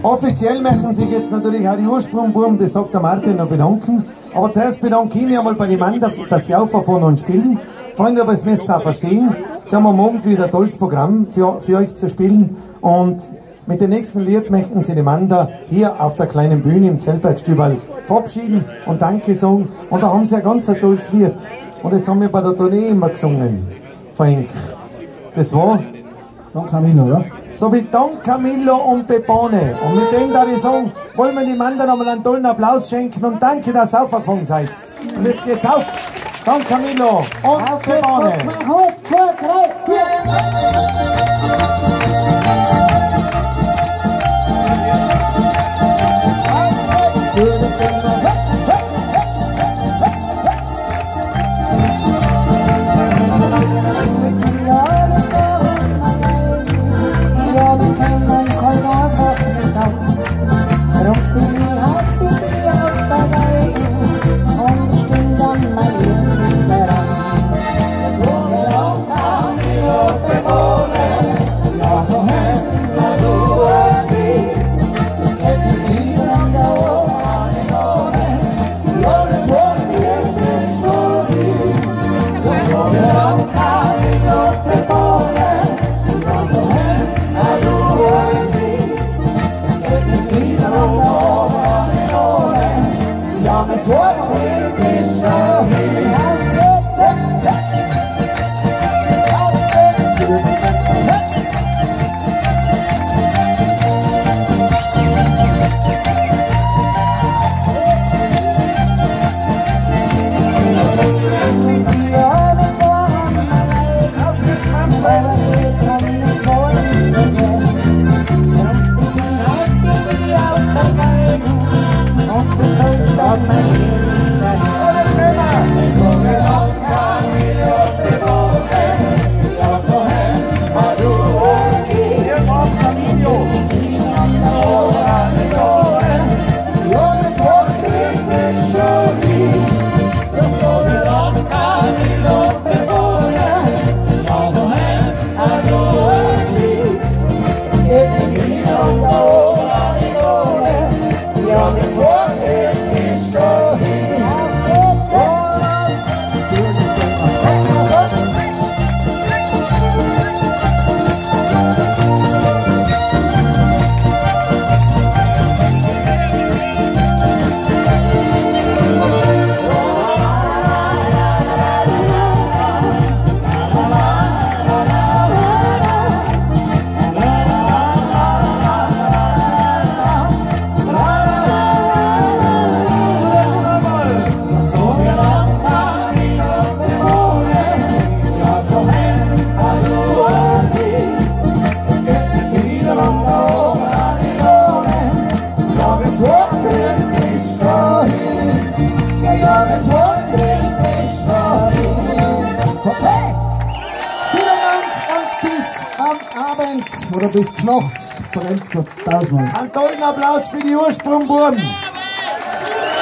Offiziell möchten sich jetzt natürlich auch die Ursprungbuben, das sagt der Martin, noch bedanken. Aber zuerst bedanke ich mich einmal bei den Mann, dass sie auffahren und spielen. Freunde, aber das müsst ihr auch verstehen. Sie haben am Abend wieder ein tolles Programm für euch zu spielen. Und mit dem nächsten Lied möchten sie die Manda hier auf der kleinen Bühne im Zellbergstübel verabschieden und Danke sagen. Und da haben sie ein ganz tolles Lied. Und das haben wir bei der Tournee immer gesungen. Frank. Das war Don Camillo, oder? so wie Don Camillo und Pepone. Und mit dem da ich sagen, wollen wir die Manda nochmal einen tollen Applaus schenken und danke, dass ihr aufgefangen seid. Und jetzt geht's auf. Don Camillo und Pepone. Gut, 2, 3, 4. Oder bis nachts. Verrennt's Gott tausendmal. Einen tollen Applaus für die Ursprungbuben.